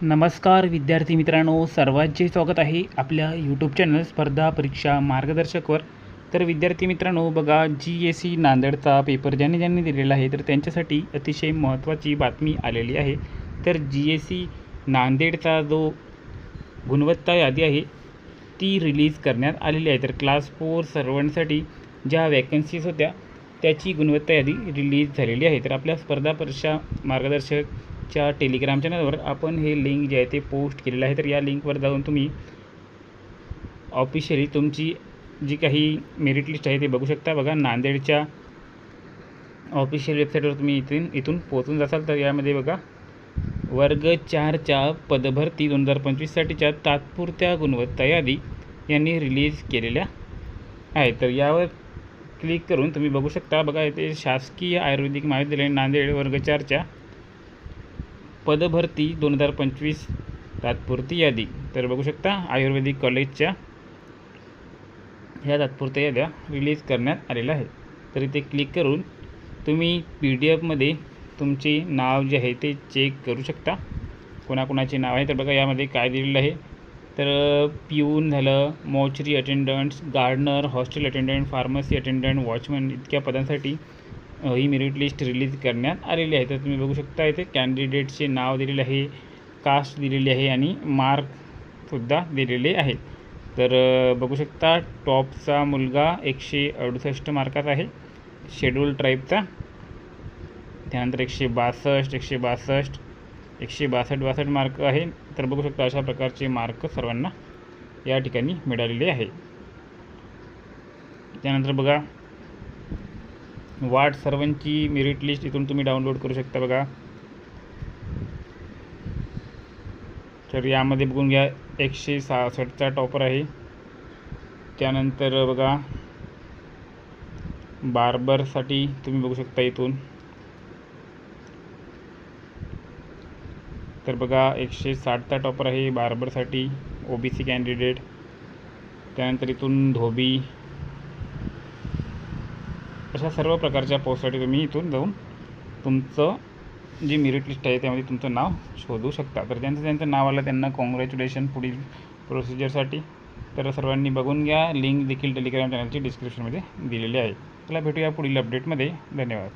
नमस्कार विद्यार्थी मित्रांनो, सर्वांचे स्वागत आहे आपल्या यूट्यूब चॅनल स्पर्धा परीक्षा मार्गदर्शकवर. तर विद्यार्थी मित्रांनो बघा, GSE नांदेडचा पेपर ज्यांनी दिलेला आहे तर त्यांच्यासाठी अतिशय महत्त्वाची बातमी आलेली आहे. तर GSE नांदेडचा जो गुणवत्ता यादी आहे ती रिलीज करण्यात आलेली आहे. तर क्लास 4 सर्वांसाठी ज्या वॅकन्सीज होत्या त्याची गुणवत्ता यादी रिलीज झालेली आहे. तर आपल्या स्पर्धा परीक्षा मार्गदर्शकच्या टेलिग्राम चॅनलवर आपण हे लिंक जे आहे ते पोस्ट केलेलं आहे. तर या लिंकवर जाऊन तुम्ही ऑफिशियली तुमची जी काही मेरिट लिस्ट आहे ते बघू शकता. बघा, नांदेडच्या ऑफिशियल वेबसाईटवर तुम्ही इथून पोहोचून जासाल. तर यामध्ये बघा, वर्ग 4च्या पदभरती 2025साठीच्या तात्पुरत्या गुणवत्ता यादी यांनी रिलीज केलेल्या आहे. तर यावर क्लिक करून तुम्ही बघू शकता. बघा, इथे शासकीय आयुर्वेदिक महाविद्यालय नांदेड वर्ग 4च्या पदभरती 2025 तात्पुरती यादी. तर बघू शकता, आयुर्वेदिक कॉलेजच्या ह्या तात्पुरत्या याद्या रिलीज करण्यात आलेल्या आहे. तर इथे क्लिक करून तुम्ही PDF तुमचे नाव जे आहे ते चेक करू शकता, कोणाकोणाचे नाव आहे. तर बघा, यामध्ये काय दिलेलं आहे तर पिऊन झालं, mortuary attendants, gardener, hostel attendant, pharmacy attendant, watchman इतक्या पदांसाठी ही मेरिट लिस्ट रिलीज करण्यात आलेली आहे. तर तुम्ही बघू शकता, इथे कॅन्डिडेटचे नाव दिलेले आहे, कास्ट दिलेली आहे आणि मार्कसुद्धा दिलेले आहे. तर बघू शकता, टॉपचा मुलगा 168 मार्काचा आहे शेड्यूल ट्राईबचा. त्यानंतर 162 162 मार्क आहे. तर बघू शकता, अशा प्रकारचे मार्क सर्वांना या ठिकाणी मिळालेले आहे. त्यानंतर बघा, वार्ड सर्वांची मेरिट लिस्ट इथून तुम्ही डाउनलोड करू शकता. बघा, तर यामध्ये बघून घ्या, 166चा टॉपर आहे. त्यानंतर बघा, बार्बरसाठी तुम्ही बघू शकता इथून. तर बघा, 160चा टॉपर आहे बार्बरसाठी, OBC कॅन्डिडेट. त्यानंतर इथून धोबी, अशा सर्व प्रकारच्या पोस्टसाठी तुम्ही इथून जाऊन तुमचं जी मेरिट लिस्ट आहे त्यामध्ये तुमचं नाव शोधू शकता. तर ज्यांचं नाव आलं त्यांना कॉंग्रॅच्युलेशन पुढील प्रोसिजरसाठी. तर सर्वांनी बघून घ्या. लिंक देखील टेलिग्राम चॅनलची डिस्क्रिप्शनमध्ये दिलेली आहे. चला, भेटूया पुढील अपडेटमध्ये. धन्यवाद.